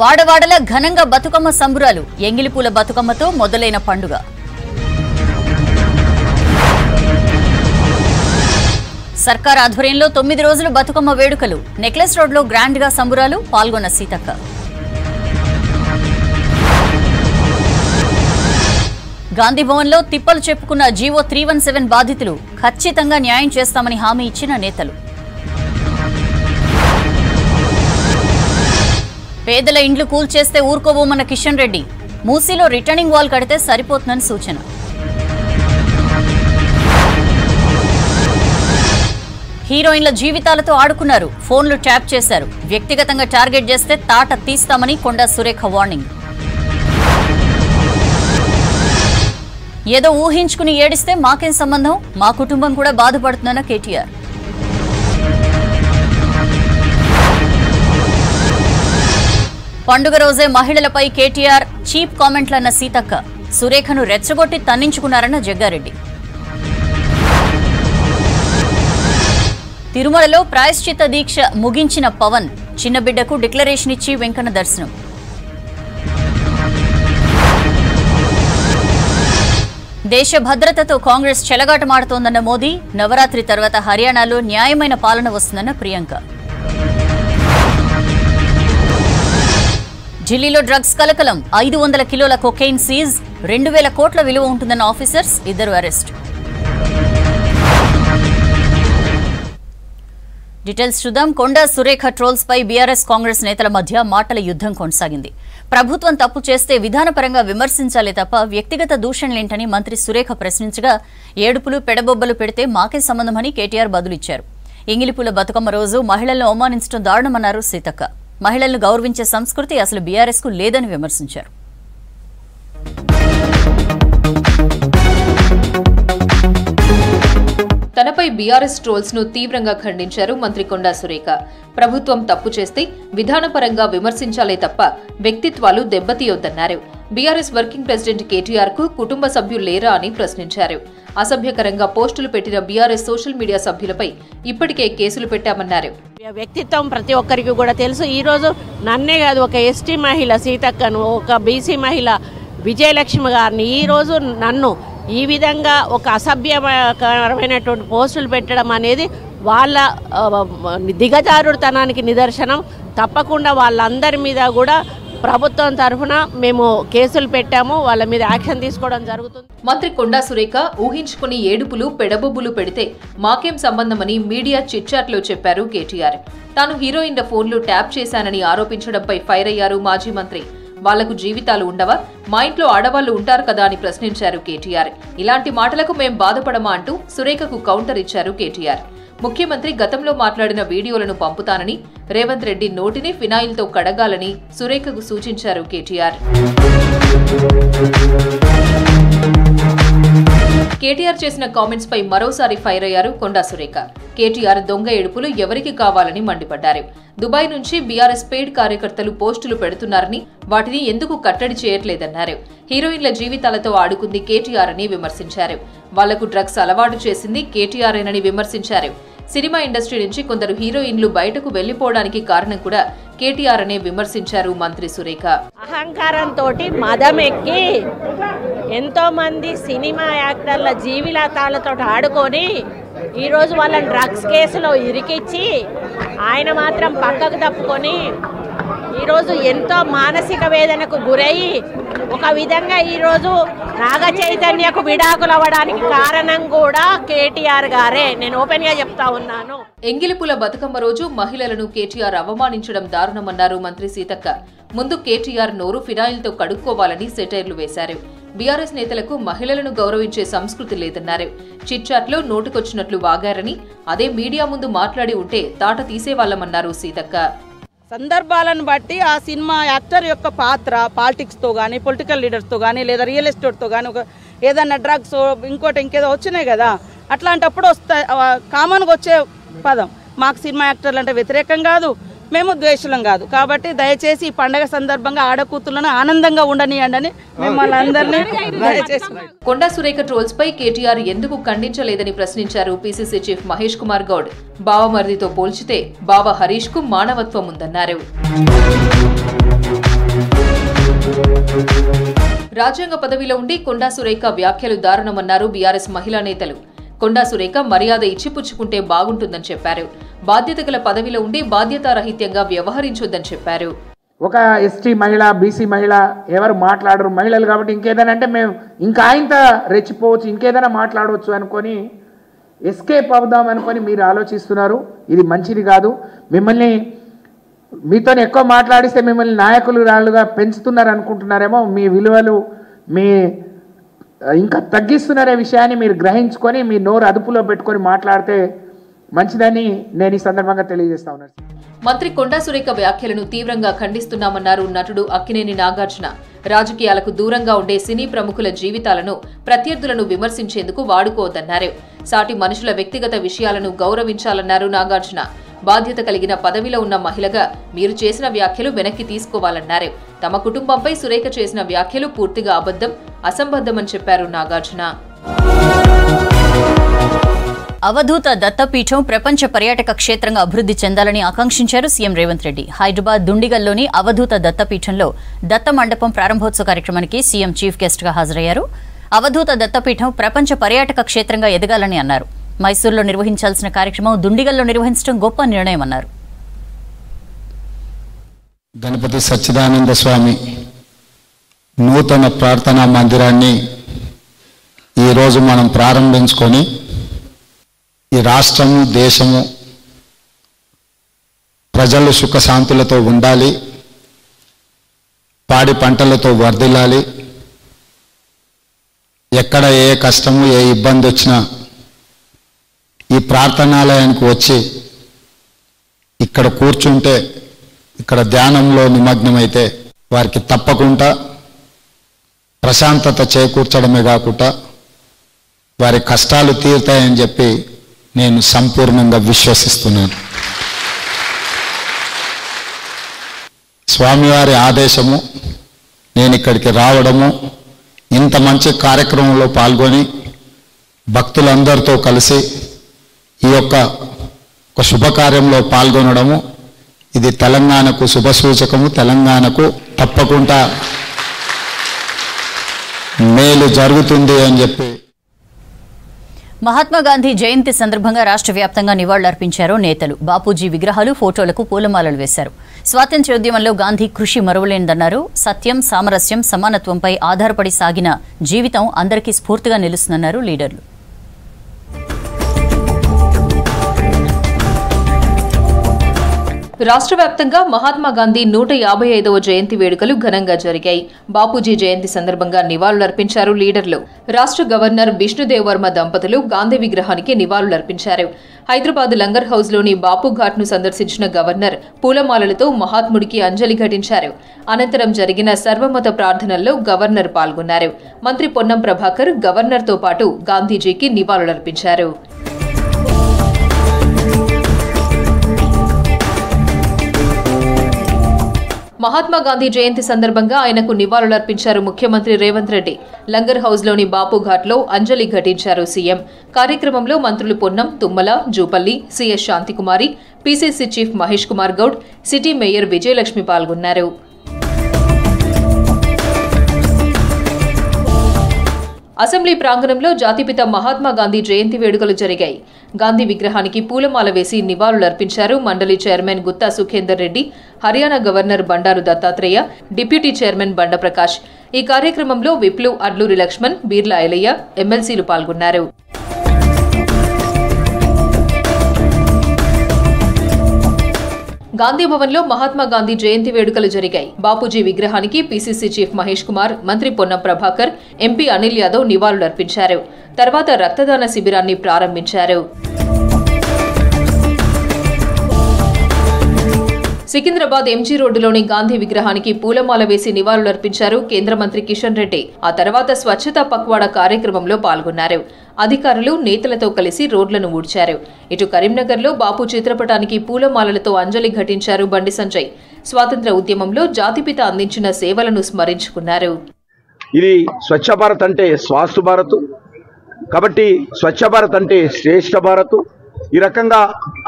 వాడవాడల ఘనంగా బతుకమ్మ సంబురాలు ఎంగిలిపూల బతుకమ్మతో మొదలైన పండుగ. సర్కార్ ఆధ్వర్యంలో 9 రోజుల బతుకమ్మ వేడుకలు. నెక్లెస్ రోడ్లో గ్రాండ్ గా సంబురాలు. పాల్గొన్న సీతక్క. గాంధీభవన్లో తిప్పలు చెప్పుకున్న జీవో 317 బాధితులు. ఖచ్చితంగా న్యాయం చేస్తామని హామీ ఇచ్చిన నేతలు. పేదల ఇండ్లు కూల్చేస్తే ఊరుకోబోమన్న కిషన్ రెడ్డి. మూసీలో రిటర్నింగ్ వాల్ కడితే సరిపోతుందని సూచన. హీరోయిన్ల జీవితాలతో ఆడుకున్నారు. ఫోన్లు ట్యాప్ చేశారు. వ్యక్తిగతంగా టార్గెట్ చేస్తే తాట తీస్తామని కొండా సురేఖ వార్నింగ్. ఏదో ఊహించుకుని ఏడిస్తే మాకేం సంబంధం, మా కుటుంబం కూడా బాధపడుతుందన్న కేటీఆర్. పండుగ రోజే మహిళలపై కేటీఆర్ చీప్ కామెంట్లన్న సీతక్క. సురేఖను రెచ్చగొట్టి తన్నించుకున్నారన్న జగ్గారెడ్డి. తిరుమలలో ప్రాయశ్చిత్త దీక్ష ముగించిన పవన్. చిన్న బిడ్డకు డిక్లరేషన్ ఇచ్చి వెంకన్న దర్శనం. దేశ భద్రతతో కాంగ్రెస్ చెలగాటమాడుతోందన్న మోదీ. నవరాత్రి తర్వాత హర్యానాలో న్యాయమైన పాలన వస్తుందన్న ప్రియాంక. ఢిల్లీలో డ్రగ్స్ కలకలం. 500 కిలోల కొకైన్ సీజ్. 2000 కోట్ల విలువ ఉంటుందన్న ఆఫీసర్స్. 2 అరెస్ట్. డీటెయిల్స్ చూద్దాం. కొండా సురేఖ ట్రోల్స్ పై బీఆర్ఎస్ కాంగ్రెస్ నేతల మధ్య మాటల యుద్ధం కొనసాగింది. ప్రభుత్వం తప్పు చేస్తే విధానపరంగా విమర్శించాలే తప్ప వ్యక్తిగత దూషణలేంటని మంత్రి సురేఖ ప్రశ్నించగా, ఏడుపులు పెడబొబ్బలు పెడితే మాకే సంబంధమని కేటీఆర్ బదులిచ్చారు. ఎంగిలిపూల బతుకమ్మ రోజు మహిళలను అవమానించడం దారుణమన్నారు సీతక్క. మహిళలను గౌరవించే సంస్కృతి అసలు బీఆర్ఎస్ కు లేదని విమర్శించారు. తనపై బీఆర్ఎస్ ట్రోల్స్ ను తీవ్రంగా ఖండించారు మంత్రి కొండా సురేఖ. ప్రభుత్వం తప్పు చేస్తే విధానపరంగా విమర్శించాలే తప్ప వ్యక్తిత్వాలు దెబ్బతీయొద్దన్నారు. బీఆర్ఎస్ వర్కింగ్ ప్రెసిడెంట్ కేటీఆర్ కు కుటుంబ సభ్యులు లేరా అని ప్రశ్నించారు. అసభ్యకరంగా పోస్టులు పెట్టిన బీఆర్ఎస్ సోషల్ మీడియా సభ్యులపై ఇప్పటికే కేసులు పెట్టామన్నారు. వ్యక్తిత్వం ప్రతి ఒక్కరికి కూడా తెలుసు. ఈరోజు నన్నే కాదు, ఒక ఎస్టీ మహిళ సీతక్కను, ఒక బీసీ మహిళ విజయలక్ష్మి గారిని, ఈరోజు నన్ను ఈ విధంగా ఒక అసభ్యకరమైనటువంటి పోస్టులు పెట్టడం అనేది వాళ్ళ దిగజారుడుతనానికి నిదర్శనం. తప్పకుండా వాళ్ళందరి మీద కూడా ప్రభుత్వం తరఫున మేము కేసులు పెట్టాము. వాళ్ళ మీద యాక్షన్ తీసుకోవడం జరుగుతుంది. మంత్రి కొండా సురేఖ ఊహించుకుని ఏడుపులు పెడబొబ్బులు పెడితే మాకేం సంబంధమని మీడియా చిట్చాట్లో చెప్పారు కేటీఆర్. తాను హీరోయిన్ల ఫోన్లు ట్యాప్ చేశానని ఆరోపించడంపై ఫైర్ అయ్యారు మాజీ మంత్రి. వాళ్లకు జీవితాలు ఉండవా, మా ఇంట్లో ఆడవాళ్లు ఉంటారు కదా అని ప్రశ్నించారు కేటీఆర్. ఇలాంటి మాటలకు మేం బాధపడమా అంటూ సురేఖకు కౌంటర్ ఇచ్చారు కేటీఆర్. ముఖ్యమంత్రి గతంలో మాట్లాడిన వీడియోలను పంపుతానని, రేవంత్ రెడ్డి నోటిని ఫినాయిల్తో కడగాలని సురేఖకు సూచించారు కేటీఆర్. కేటీఆర్ చేసిన కామెంట్స్ పై మరోసారి ఫైర్ అయ్యారు కొండా సురేఖ. కేటీఆర్ దొంగ ఏడుపులు ఎవరికి కావాలని మండిపడ్డారు. దుబాయ్ నుంచి బీఆర్ఎస్ పెయిడ్ కార్యకర్తలు పోస్టులు పెడుతున్నారని, వాటిని ఎందుకు కట్టడి చేయట్లేదన్నారు. హీరోయిన్ల జీవితాలతో ఆడుకుంది కేటీఆర్ అని విమర్శించారు. వాళ్లకు డ్రగ్స్ అలవాటు చేసింది కేటీఆర్ అని విమర్శించారు. సినిమా ఇండస్ట్రీ నుంచి కొందరు హీరోయిన్లు బయటకు వెళ్లిపోవడానికి కారణం కూడా కేటీఆర్ అనే విమర్శించారు మంత్రి సురేఖ. అహంకారంతో మదమెక్కి ఎంతో మంది సినిమా యాక్టర్ల జీవితాలతో ఆడుకొని ఈరోజు వాళ్ళని డ్రగ్స్ కేసులో ఇరికిచ్చి ఆయన మాత్రం పక్కకు తప్పుకొని ఈరోజు ఎంతో మానసిక వేదనకు గురయ్యి ఒక విధంగా ఈరోజు నాగ చైతన్యకు విడాకులు అవ్వడానికి కారణం కూడా కేటీఆర్ గారే. నేను ఓపెన్ గా చెప్తా ఉన్నాను. ఎంగిలిపూల బతుకమ్మ రోజు మహిళలను కేటీఆర్ అవమానించడం దారుణమన్నారు మంత్రి సీతక్క. ముందు కేటీఆర్ నోరు ఫినాయిల్తో కడుక్కోవాలని సెటైర్లు వేశారు. బీఆర్ఎస్ నేతలకు మహిళలను గౌరవించే సంస్కృతి లేదన్నారు. చిట్చాట్లో నోటుకొచ్చినట్లు వాగారని, అదే మీడియా ముందు మాట్లాడి ఉంటే తాట తీసేవాళ్లమన్నారు సీతక్క. సందర్భాలను బట్టి ఆ సినిమా యాక్టర్ యొక్క పాత్ర పాలిటిక్స్తో కానీ, పొలిటికల్ లీడర్స్తో కానీ, లేదా రియల్ ఎస్టేట్తో కానీ, ఒక ఏదన్నా డ్రగ్స్ ఇంకేదో వచ్చినాయి కదా, అట్లాంటప్పుడు కామన్గా వచ్చే పదం మాకు సినిమా యాక్టర్లు అంటే వ్యతిరేకం కాదు, మేము ద్వేషులం కాదు. కాబట్టి దయచేసి ఈ పండగ సందర్భంగా ఆడకూతులను ఆనందంగా ఉండనియండి అని మిమ్మల్ని అందరినీ దయచేసి. కొండా సురేఖ ట్రోల్స్ పై కేటీఆర్ ఎందుకు ఖండించలేదని ప్రశ్నించారు పీసీసీ చీఫ్ మహేష్ కుమార్ గౌడ్. బావమరిదితో పోల్చితే బావ హరీష్ కు మానవత్వం ఉందన్నారు. రాజ్యాంగ పదవిలో ఉండి కొండా సురేఖ వ్యాఖ్యలు దారుణమన్నారు బీఆర్ఎస్ మహిళా నేతలు. కొండా సురేఖ మర్యాద ఇచ్చిపుచ్చుకుంటే బాగుంటుందని చెప్పారు. బాధ్యత గల పదవిలో ఉండి బాధ్యతారహిత్యంగా వ్యవహరించొద్దని చెప్పారు. ఒక ఎస్టీ మహిళ, బీసీ మహిళ ఎవరు మాట్లాడరు, మహిళలు కాబట్టి ఇంకేదైనా అంటే మేము ఇంకా ఆయనతో రెచ్చిపోవచ్చు, ఇంకేదైనా మాట్లాడవచ్చు అనుకొని ఎస్కేప్ అవుదాం అనుకొని మీరు ఆలోచిస్తున్నారు. ఇది మంచిది కాదు. మీతో ఎక్కువ మాట్లాడిస్తే మిమ్మల్ని నాయకులు రాళ్ళుగా పెంచుతున్నారు అనుకుంటున్నారేమో. మీ విలువలు మీ ఇంకా తగ్గిస్తున్నారే విషయాన్ని మీరు గ్రహించుకొని మీ నోరు అదుపులో పెట్టుకొని మాట్లాడితే మంచిదని నేను ఈ సందర్భంగా తెలియజేస్తా ఉన్నాను. మంత్రి కొండా సురేఖ వ్యాఖ్యలను తీవ్రంగా ఖండిస్తున్నామన్నారు నటుడు అక్కినేని నాగార్జున. రాజకీయాలకు దూరంగా ఉండే సినీ ప్రముఖుల జీవితాలను ప్రత్యర్థులను విమర్శించేందుకు వాడుకోవద్దన్నారు. సాటి మనుషుల వ్యక్తిగత విషయాలను గౌరవించాలన్నారు నాగార్జున. బాధ్యత కలిగిన పదవిలో ఉన్న మహిళగా మీరు చేసిన వ్యాఖ్యలు వెనక్కి తీసుకోవాలన్నారు. తమ కుటుంబంపై సురేఖ చేసిన వ్యాఖ్యలు పూర్తిగా అబద్ధం, అసంబద్ధమని చెప్పారు నాగార్జున. అవధూత దత్తపీఠం ప్రపంచ పర్యాటక క్షేత్రంగా అభివృద్ధి చెందాలని ఆకాంక్షించారు సీఎం రేవంత్ రెడ్డి. హైదరాబాద్ దుండిగల్లోని అవధూత దత్తపీఠంలో దత్త మండపం ప్రారంభోత్సవ కార్యక్రమానికి సీఎం చీఫ్ గెస్ట్ గా హాజరయ్యారు. అవధూత దత్తపీఠం ప్రపంచ పర్యాటక క్షేత్రంగా ఎదగాలని అన్నారు. మైసూరులో నిర్వహించాల్సిన కార్యక్రమం దుండిగల్లో నిర్వహించడం గొప్ప నిర్ణయమన్నారు. గణపతి సచ్చిదానంద స్వామి నూతన ప్రార్థనా మందిరాన్ని ఈరోజు మనం ప్రారంభించుకొని ఈ రాష్ట్రము, దేశము, ప్రజలు సుఖశాంతులతో ఉండాలి, పాడి పంటలతో వర్ధిల్లాలి, ఎక్కడ ఏ కష్టము ఏ ఇబ్బంది వచ్చినా ఈ ప్రార్థనాలయానికి వచ్చి ఇక్కడ కూర్చుంటే, ఇక్కడ ధ్యానంలో నిమగ్నమైతే వారికి తప్పకుండా ప్రశాంతత చేకూర్చడమే కాకుండా వారి కష్టాలు తీరుతాయని చెప్పి నేను సంపూర్ణంగా విశ్వసిస్తున్నాను. స్వామివారి ఆదేశము, నేను ఇక్కడికి రావడము, ఇంత మంచి కార్యక్రమంలో పాల్గొని భక్తులందరితో కలిసి ఈ యొక్క ఒక శుభకార్యంలో పాల్గొనడము, ఇది తెలంగాణకు శుభసూచకము. తెలంగాణకు తప్పకుండా మేలు జరుగుతుంది అని చెప్పి. మహాత్మా గాంధీ జయంతి సందర్భంగా రాష్ట్ర వ్యాప్తంగా నివాళులర్పించారు నేతలు. బాపూజీ విగ్రహాలు, ఫోటోలకు పూలమాలలు వేశారు. స్వాతంత్ర్యోద్యమంలో గాంధీ కృషి మరువలేనిదన్నారు. సత్యం, సామరస్యం, సమానత్వంపై ఆధారపడి సాగిన జీవితం అందరికీ స్ఫూర్తిగా నిలుస్తుందన్నారు లీడర్లు. రాష్ట్ర వ్యాప్తంగా మహాత్మా గాంధీ 155వ జయంతి వేడుకలు ఘనంగా జరిగాయి. బాపూజీ జయంతి సందర్భంగా నివాళులర్పించారు లీడర్లు. రాష్ట్ర గవర్నర్ బిష్ణుదేవ్ వర్మ దంపతులు గాంధీ విగ్రహానికి నివాళులర్పించారు. హైదరాబాద్ లంగర్ హౌస్లోని బాపు ఘాట్ను సందర్శించిన గవర్నర్ పూలమాలలతో మహాత్ముడికి అంజలి ఘటించారు. అనంతరం జరిగిన సర్వమత ప్రార్థనల్లో గవర్నర్ పాల్గొన్నారు. మంత్రి పొన్నం ప్రభాకర్ గవర్నర్తో పాటు గాంధీజీకి నివాళులర్పించారు. మహాత్మా గాంధీ జయంతి సందర్భంగా ఆయనకు నివాళులర్పించారు ముఖ్యమంత్రి రేవంత్ రెడ్డి. లంగర్ హౌస్లోని బాపు ఘాట్లో అంజలి ఘటించారు సీఎం. కార్యక్రమంలో మంత్రులు Ponnam, Tummala, Jupally, CS Shanthikumari, PCC chief Mahesh Kumar Goud, city mayor Vijayalakshmi పాల్గొన్నారు. అసెంబ్లీ ప్రాంగణంలో జాతిపిత మహాత్మా గాంధీ జయంతి వేడుకలు జరిగాయి. గాంధీ విగ్రహానికి పూలమాల వేసి నివాళులర్పించారు మండలి chairman Gutha Sukender Reddy, Haryana governor Bandaru Dattatreya, deputy chairman Bandaprakash. ఈ కార్యక్రమంలో విప్లు, అడ్లూరి లక్ష్మణ్, బీర్లా ఐలయ్య, ఎమ్మెల్సీలు పాల్గొన్నారు. గాంధీ భవన్లో మహాత్మా గాంధీ జయంతి వేడుకలు జరిగాయి. బాపూజీ విగ్రహానికి పీసీసీ చీఫ్ మహేష్ కుమార్, మంత్రి పొన్నం ప్రభాకర్, ఎంపీ అనిల్ యాదవ్ నివాళులర్పించారు. తర్వాత రక్తదాన శిబిరాన్ని ప్రారంభించారు. సికింద్రాబాద్ ఎంజీ రోడ్డులోని గాంధీ విగ్రహానికి పూలమాల వేసి నివాళులర్పించారు కేంద్ర మంత్రి కిషన్ రెడ్డి. ఆ తర్వాత స్వచ్ఛతా పక్వాడా కార్యక్రమంలో పాల్గొన్నారు. అధికారులు నేతలతో కలిసి రోడ్లను ఊడ్చారు. ఇటు కరీంనగర్లో బాపు చిత్రపటానికి పూలమాలలతో అంజలి ఘటించారు బండి సంజయ్. స్వాతంత్ర ఉద్యమంలో జాతిపిత అందించిన సేవలను స్మరించుకున్నారు. ఇది స్వచ్ఛ భారత్ అంటే స్వాస్థ భారత్, కాబట్టి స్వచ్ఛ భారత్ అంటే శ్రేష్ఠ భారత్. ఈ రకంగా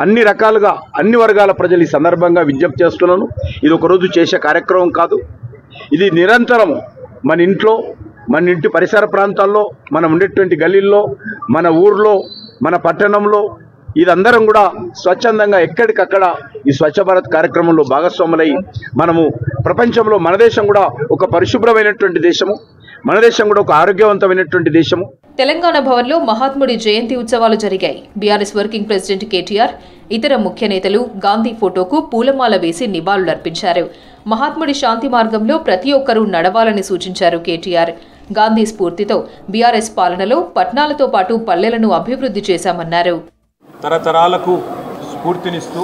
అన్ని రకాలుగా అన్ని వర్గాల ప్రజలు ఈ సందర్భంగా విజ్ఞప్తి చేస్తున్నాను. ఇది ఒకరోజు చేసే కార్యక్రమం కాదు, ఇది నిరంతరం మన ఇంట్లో, మన ఇంటి పరిసర ప్రాంతాల్లో, మనం ఉండేటువంటి గల్లీల్లో, మన ఊర్లో, మన పట్టణంలో ఇదందరం కూడా స్వచ్ఛందంగా ఎక్కడికక్కడ ఈ స్వచ్ఛ భారత్ కార్యక్రమంలో భాగస్వాములై మనము ప్రపంచంలో మన దేశం కూడా ఒక పరిశుభ్రమైనటువంటి దేశము, మన దేశం కూడా ఒక ఆరోగ్యవంతమైనటువంటి దేశము. తెలంగాణ భవన్లో మహాత్ముడి జయంతి ఉత్సవాలు జరిగాయి. బీఆర్ఎస్ వర్కింగ్ ప్రెసిడెంట్ కేటీఆర్, ఇతర ముఖ్య నేతలు గాంధీ ఫోటోకు పూలమాల వేసి నివాళులర్పించారు. మహాత్ముడి శాంతి మార్గంలో ప్రతి ఒక్కరూ నడవాలని సూచించారు కేటీఆర్. గాంధీ స్ఫూర్తితో బీఆర్ఎస్ పాలనలో పట్టణాలతో పాటు పల్లెలను అభివృద్ధి చేశామన్నారు. తరతరాలకు స్ఫూర్తినిస్తూ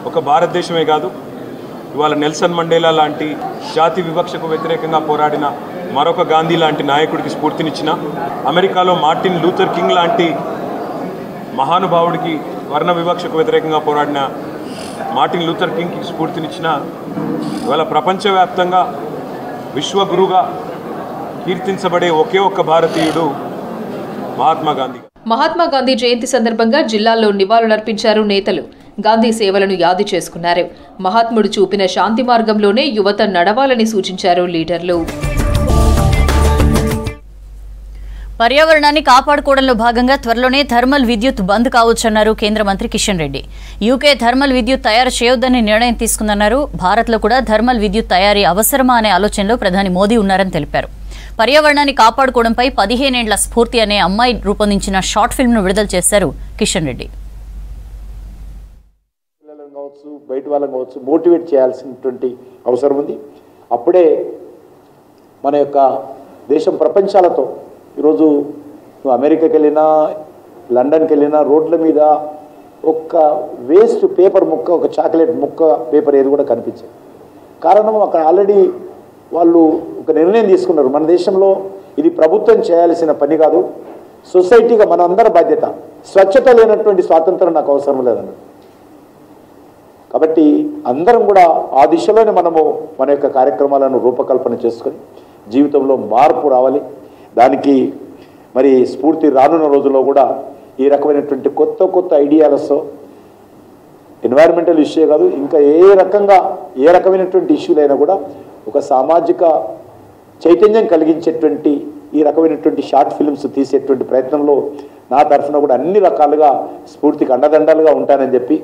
ఒక భారతదేశమే కాదు, ఇవాళ నెల్సన్ మండేలా లాంటి జాతి వివక్షకు వ్యతిరేకంగా పోరాడిన మరొక గాంధీ లాంటి నాయకుడికి స్ఫూర్తినిచ్చిన, అమెరికాలో మార్టిన్ లూథర్ కింగ్ లాంటి మహానుభావుడికి వర్ణ వివక్షకు వ్యతిరేకంగా పోరాడిన మార్టిన్ లూథర్ కింగ్కి స్ఫూర్తినిచ్చిన, ఇవాళ ప్రపంచవ్యాప్తంగా విశ్వగురుగా కీర్తించబడే ఒకే ఒక్క భారతీయుడు మహాత్మా గాంధీ. మహాత్మా గాంధీ జయంతి సందర్భంగా జిల్లాల్లో నివాళులర్పించారు నేతలు. గాంధీ సేవలను యాది చేసుకున్నారు. మహాత్ముడు చూపిన శాంతి మార్గంలోనే యువత నడవాలని సూచించారు లీడర్లు. పర్యావరణాన్ని కాపాడుకోవడంలో భాగంగా త్వరలోనే థర్మల్ విద్యుత్ బంద్ కావచ్చన్నారు కేంద్ర మంత్రి కిషన్ రెడ్డి. యూకే థర్మల్ విద్యుత్ తయారు చేయొద్దని నిర్ణయం తీసుకుందన్నారు. భారత్లో కూడా థర్మల్ విద్యుత్ తయారీ అవసరమా అనే ఆలోచనలో ప్రధాని మోదీ ఉన్నారని తెలిపారు. పర్యావరణాన్ని కాపాడుకోవడంపై 15 ఏళ్ల స్ఫూర్తి అనే అమ్మాయి రూపొందించిన షార్ట్ ఫిల్మ్ను విడుదల చేశారు కిషన్ రెడ్డి. బయట వాళ్ళని కావచ్చు మోటివేట్ చేయాల్సినటువంటి అవసరం ఉంది. అప్పుడే మన యొక్క దేశం ప్రపంచాలతో, ఈరోజు అమెరికాకి వెళ్ళినా, లండన్కి వెళ్ళినా రోడ్ల మీద ఒక్క వేస్ట్ పేపర్ ముక్క, ఒక చాక్లెట్ ముక్క పేపర్ ఏది కూడా కనిపించదు. కారణం అక్కడ ఆల్రెడీ వాళ్ళు ఒక నిర్ణయం తీసుకున్నారు. మన దేశంలో ఇది ప్రభుత్వం చేయాల్సిన పని కాదు, సొసైటీగా మన అందరి బాధ్యత. స్వచ్ఛత లేనటువంటి స్వాతంత్రం నాకు అవసరం లేదన్నారు. కాబట్టి అందరం కూడా ఆ దిశలోనే మనము మన యొక్క కార్యక్రమాలను రూపకల్పన చేసుకొని జీవితంలో మార్పు రావాలి. దానికి మరి స్ఫూర్తి రానున్న రోజుల్లో కూడా ఈ రకమైనటువంటి కొత్త కొత్త ఐడియాలతో ఎన్వైరన్మెంటల్ ఇష్యూ కాదు, ఇంకా ఏ రకమైనటువంటి ఇష్యూలైనా కూడా ఒక సామాజిక చైతన్యం కలిగించేటువంటి ఈ రకమైనటువంటి షార్ట్ ఫిల్మ్స్ తీసేటువంటి ప్రయత్నంలో నా తరఫున కూడా అన్ని రకాలుగా స్ఫూర్తికి అండదండలుగా ఉంటానని చెప్పి,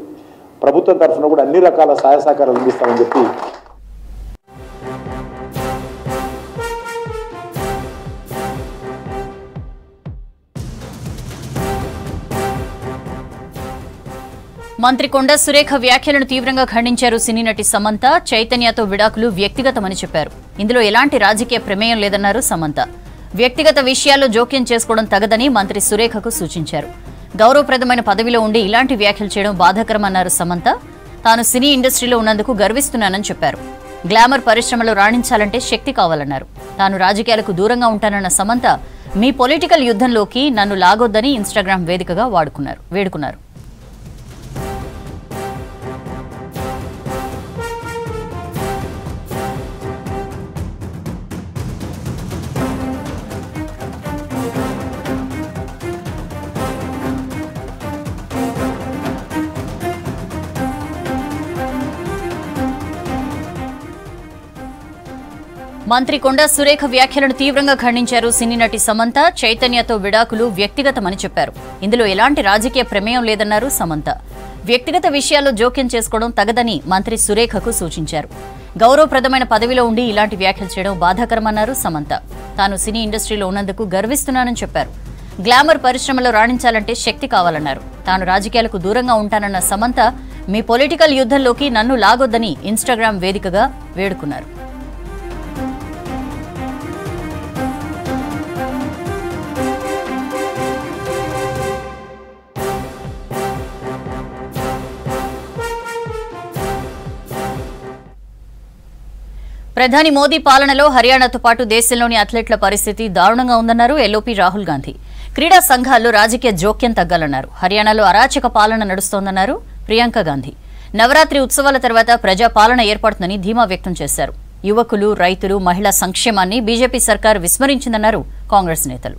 ప్రభుత్వం తరఫున కూడా అన్ని రకాల సహాయ సహకారాలు అందిస్తామని చెప్పి. మంత్రి కొండా సురేఖ వ్యాఖ్యలను తీవ్రంగా ఖండించారు సినీ నటి సమంత. చైతన్యతో విడాకులు వ్యక్తిగతమని చెప్పారు. ఇందులో ఎలాంటి రాజకీయ ప్రమేయం లేదన్నారు సమంత. వ్యక్తిగత విషయాల్లో జోక్యం చేసుకోవడం తగదని మంత్రి సురేఖకు సూచించారు. గౌరవప్రదమైన పదవిలో ఉండి ఇలాంటి వ్యాఖ్యలు చేయడం బాధాకరమన్నారు సమంత. తాను సినీ ఇండస్ట్రీలో ఉన్నందుకు గర్విస్తున్నానని చెప్పారు. గ్లామర్ పరిశ్రమలో రాణించాలంటే శక్తి కావాలన్నారు. తాను రాజకీయాలకు దూరంగా ఉంటానన్న సమంత మీ పొలిటికల్ యుద్ధంలోకి నన్ను లాగొద్దని ఇన్స్టాగ్రామ్ వేదికగా వేడుకున్నారు. మంత్రి కొండా సురేఖ వ్యాఖ్యలను తీవ్రంగా ఖండించారు సినీ నటి సమంత. చైతన్యతో విడాకులు వ్యక్తిగతమని చెప్పారు. ఇందులో ఎలాంటి రాజకీయ ప్రమేయం లేదన్నారు సమంత. వ్యక్తిగత విషయాల్లో జోక్యం చేసుకోవడం తగదని మంత్రి సురేఖకు సూచించారు. గౌరవప్రదమైన పదవిలో ఉండి ఇలాంటి వ్యాఖ్యలు చేయడం బాధాకరమన్నారు సమంత. తాను సినీ ఇండస్ట్రీలో ఉన్నందుకు గర్విస్తున్నానని చెప్పారు. గ్లామర్ పరిశ్రమలో రాణించాలంటే శక్తి కావాలన్నారు. తాను రాజకీయాలకు దూరంగా ఉంటానన్న సమంత మీ పొలిటికల్ యుద్ధంలోకి నన్ను లాగొద్దని ఇన్స్టాగ్రామ్ వేదికగా వేడుకున్నారు. ప్రధాని మోదీ పాలనలో హర్యానాతో పాటు దేశంలోని అథ్లెట్ల పరిస్థితి దారుణంగా ఉందన్నారు ఎల్ఓపీ రాహుల్ గాంధీ. క్రీడా సంఘాల్లో రాజకీయ జోక్యం తగ్గాలన్నారు. హర్యానాలో అరాచక పాలన నడుస్తోందన్నారు ప్రియాంక గాంధీ. నవరాత్రి ఉత్సవాల తర్వాత ప్రజా పాలన ఏర్పడుతుందని ధీమా వ్యక్తం చేశారు. యువకులు, రైతులు, మహిళా సంక్షేమాన్ని బీజేపీ సర్కార్ విస్మరించిందన్నారు కాంగ్రెస్ నేతలు.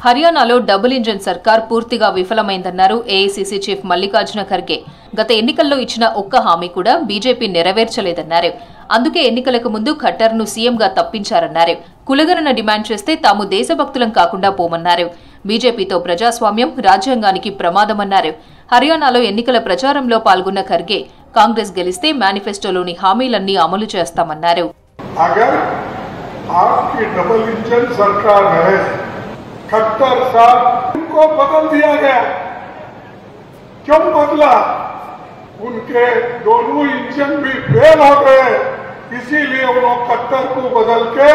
హర్యానాలో డబుల్ ఇంజన్ సర్కార్ పూర్తిగా విఫలమైందన్నారు ఏఐసీసీ చీఫ్ మల్లికార్జున ఖర్గే. గత ఎన్నికల్లో ఇచ్చిన ఒక్క హామీ కూడా బీజేపీ నెరవేర్చలేదన్నారు. అందుకే ఎన్నికలకు ముందు ఖట్టర్ను సీఎంగా తప్పించారన్నారు. కులగణన డిమాండ్ చేస్తే తాము దేశభక్తులం కాకుండా పోమన్నారు. బీజేపీతో ప్రజాస్వామ్యం, రాజ్యాంగానికి ప్రమాదమన్నారు. హర్యానాలో ఎన్నికల ప్రచారంలో పాల్గొన్న ఖర్గే కాంగ్రెస్ గెలిస్తే మేనిఫెస్టోలోని హామీలన్నీ అమలు చేస్తామన్నారు. खट्टर साहब उनको बदल दिया गया। क्यों बदला? उनके दोनों इंजन भी फेल हो गए, इसीलिए उन्होंने खट्टर को बदल के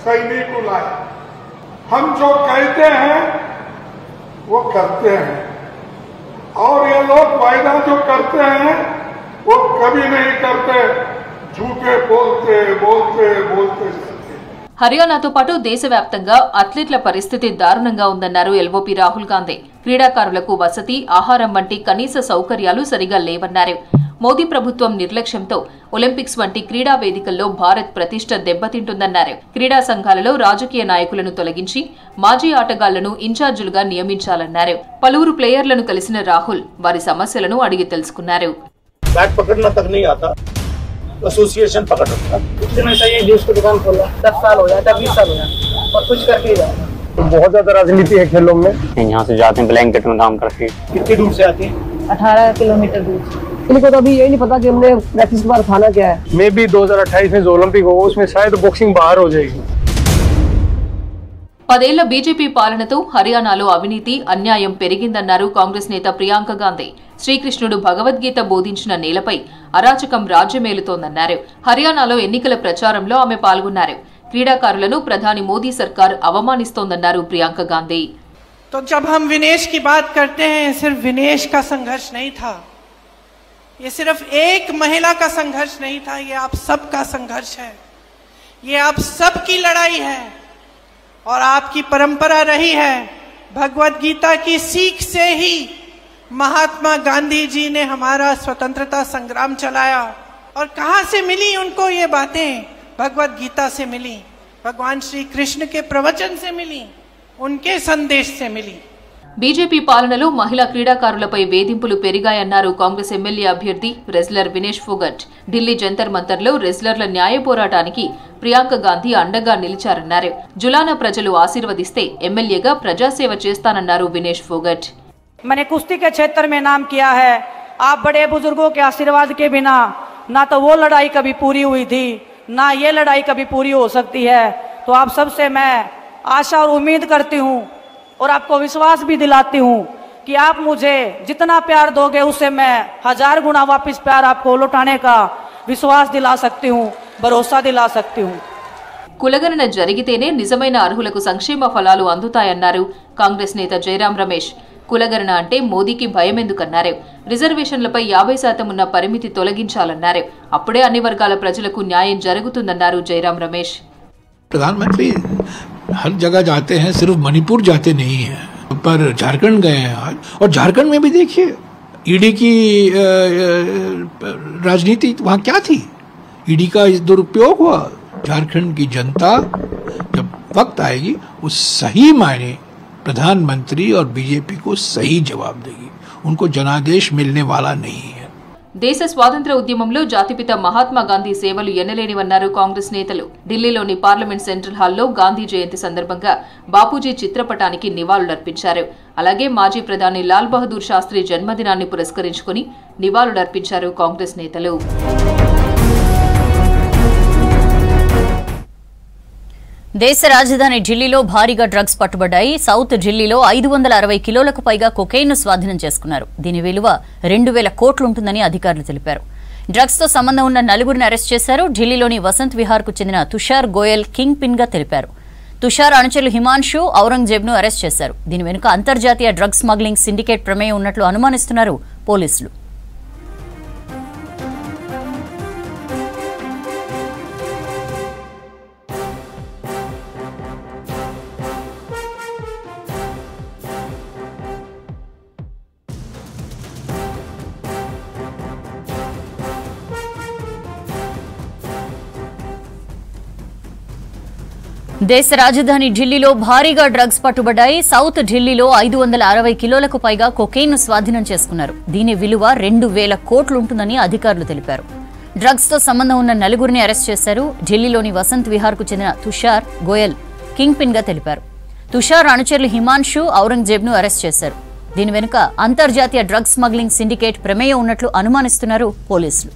सैनिक को लाए। हम जो कहते हैं वो करते हैं, और ये लोग वायदा जो करते हैं वो कभी नहीं करते, झूठे बोलते बोलते बोलते। హర్యానాతో పాటు దేశవ్యాప్తంగా అథ్లెట్ల పరిస్థితి దారుణంగా ఉందన్నారు ఎల్ఓపీ రాహుల్ గాంధీ. క్రీడాకారులకు వసతి, ఆహారం వంటి కనీస సౌకర్యాలు సరిగా లేవన్నారు. మోదీ ప్రభుత్వం నిర్లక్ష్యంతో ఒలింపిక్స్ వంటి క్రీడా వేదికల్లో భారత్ ప్రతిష్ట దెబ్బతింటుందన్నారు. క్రీడా సంఘాలలో రాజకీయ నాయకులను తొలగించి మాజీ ఆటగాళ్లను ఇన్ఛార్జీలుగా నియమించాలన్నారు. పలువురు ప్లేయర్లను కలిసిన రాహుల్ వారి సమస్యలను అడిగి తెలుసుకున్నారు. एसोसिएशन पकड़ रखा है, जूस की दुकान खोला 10 साल हो जाता, 20 साल हो जाता, और कुछ करके ही जाता। तो बहुत ज्यादा राजनीति है खेलों में। यहाँ से जाते हैं ब्लैंकेट में काम करके। कितनी दूर से आती है? 18 किलोमीटर दूर। इनको तो अभी यही नहीं पता कि हमने प्रैक्टिस बार खाना क्या है। मे भी 2028 में जो ओलंपिक होगा उसमें शायद बॉक्सिंग बाहर हो जाएगी। 10 ఏళ్ల బీజేపీ పాలనతో హర్యానాలో అవినీతి, అన్యాయం పెరిగిందన్నారు కాంగ్రెస్ నేత ప్రియాంక గాంధీ. శ్రీకృష్ణుడు భగవద్గీత బోధించిన నేలపై అరాచకం రాజ్యమేలుతోందన్నారు. హర్యానాలో ఎన్నికల ప్రచారంలో ఆమె పాల్గొన్నారు. క్రీడాకారులను ప్రధాని మోదీ సర్కార్ అవమానిస్తోందన్నారు ప్రియాంక గాంధీ. तो जब हम विनेश की बात करते हैं, सिर्फ विनेश का संघर्ष नहीं था, ये सिर्फ एक महिला का संघर्ष नहीं था, ये आप सबका संघर्ष है, ये आप सबकी लड़ाई है और आपकी परंपरा रही है। भगवद गीता की सीख से ही महात्मा गांधी जी ने हमारा स्वतंत्रता संग्राम चलाया। और कहां से मिली उनको ये बातें? भगवद गीता से मिली, भगवान श्री कृष्ण के प्रवचन से मिली, उनके संदेश से मिली। బీజేపీ పాలనలో మహిళా క్రీడాకారులపై వేధింపులు పెరిగాయన్నారు కాంగ్రెస్ ఎమ్మెల్యే అభ్యర్థి రెజ్లర్ వినేష్ ఫోగట్. ఢిల్లీ జంతర్ మంతర్లో రెజ్లర్ల న్యాయ పోరాటానికి ప్రియాంక గాంధీ అండగా నిలిచారన్నారు. జులానా ప్రజలు ఆశీర్వదిస్తే ఎమ్మెల్యేగా ప్రజాసేవ చేస్తానన్నారు వినేష్ ఫోగట్. मैंने कुश्ती के क्षेत्र में नाम किया है। आप बड़े बुजुर्गों के आशीर्वाद के बिना ना तो वो लड़ाई कभी पूरी हुई थी, ना ये लड़ाई कभी पूरी हो सकती है। तो आप सबसे मैं आशा और उम्मीद करती हूँ और आपको विश्वास भी दिलाती हूँ कि आप मुझे जितना प्यार दोगे उससे मैं 1000 गुना वापस प्यार आपको लौटाने का विश्वास दिला सकती हूँ, भरोसा दिला सकती हूँ। కులగణన జరిగితేనే నిజమైన అర్హులకు సంక్షేమ ఫలాలు అందుతాయన్నారు కాంగ్రెస్ నేత జయరాం రమేష్. కులగణన అంటే మోదీకి భయమెందుకన్నారు. రిజర్వేషన్లపై 50% ఉన్న పరిమితి తొలగించాలన్నారు. అప్పుడే అన్ని వర్గాల ప్రజలకు న్యాయం జరుగుతుందన్నారు జయరాం రమేష్. प्रधानमंत्री हर जगह जाते हैं, सिर्फ मणिपुर जाते नहीं हैं, पर झारखंड गए हैं आज, और झारखंड में भी देखिए ईडी की राजनीति वहाँ क्या थी, ईडी का दुरुपयोग हुआ। झारखंड की जनता जब वक्त आएगी वो सही मायने प्रधानमंत्री और बीजेपी को सही जवाब देगी, उनको जनादेश मिलने वाला नहीं है। దేశ స్వాతంత్ర ఉద్యమంలో జాతిపిత మహాత్మా గాంధీ సేవలు ఎన్నలేనివన్నారు కాంగ్రెస్ నేతలు. ఢిల్లీలోని పార్లమెంట్ సెంట్రల్ హాల్లో గాంధీ జయంతి సందర్భంగా బాపూజీ చిత్రపటానికి నివాళులర్పించారు. అలాగే మాజీ ప్రధాని లాల్ బహదూర్ శాస్త్రి జన్మదినాన్ని పురస్కరించుకుని నివాళులర్పించారు కాంగ్రెస్ నేతలు. దేశ రాజధాని ఢిల్లీలో భారీగా డ్రగ్స్ పట్టుబడ్డాయి. సౌత్ ఢిల్లీలో 560 కిలోలకు పైగా కొకైన్ను స్వాధీనం చేసుకున్నారు. దీని విలువ 2000 కోట్లు ఉంటుందని అధికారులు తెలిపారు. డ్రగ్స్ తో సంబంధం ఉన్న 4గురిని అరెస్ట్ చేశారు. ఢిల్లీలోని వసంత్ విహార్ కు చెందిన తుషార్ గోయల్ కింగ్ పిన్ గా తెలిపారు. తుషార్ అనుచరులు హిమాన్షు, ఔరంగజేబ్ ను అరెస్ట్ చేశారు. దీని వెనుక అంతర్జాతీయ డ్రగ్స్ స్మగ్లింగ్ సిండికేట్ ప్రమేయం ఉన్నట్లు అనుమానిస్తున్నారు పోలీసులు. దేశ రాజధాని ఢిల్లీలో భారీగా డ్రగ్స్ పట్టుబడ్డాయి. సౌత్ ఢిల్లీలో 560 కిలోలకు పైగా కొకైన్ స్వాధీనం చేసుకున్నారు. దీని విలువ 2000 కోట్లు ఉంటుందని అధికారులు తెలిపారు. డ్రగ్స్ తో సంబంధం ఉన్న నలుగురిని అరెస్ట్ చేశారు. ఢిల్లీలోని వసంత్ విహార్ కు చెందిన తుషార్ గోయల్ కింగ్ పిన్ గా తెలిపారు. తుషార్ అనుచరులు హిమాన్షు, ఔరంగజేబ్ ను అరెస్ట్ చేశారు. దీని వెనుక అంతర్జాతీయ డ్రగ్స్ స్మగ్లింగ్ సిండికేట్ ప్రమేయం ఉన్నట్లు అనుమానిస్తున్నారు పోలీసులు.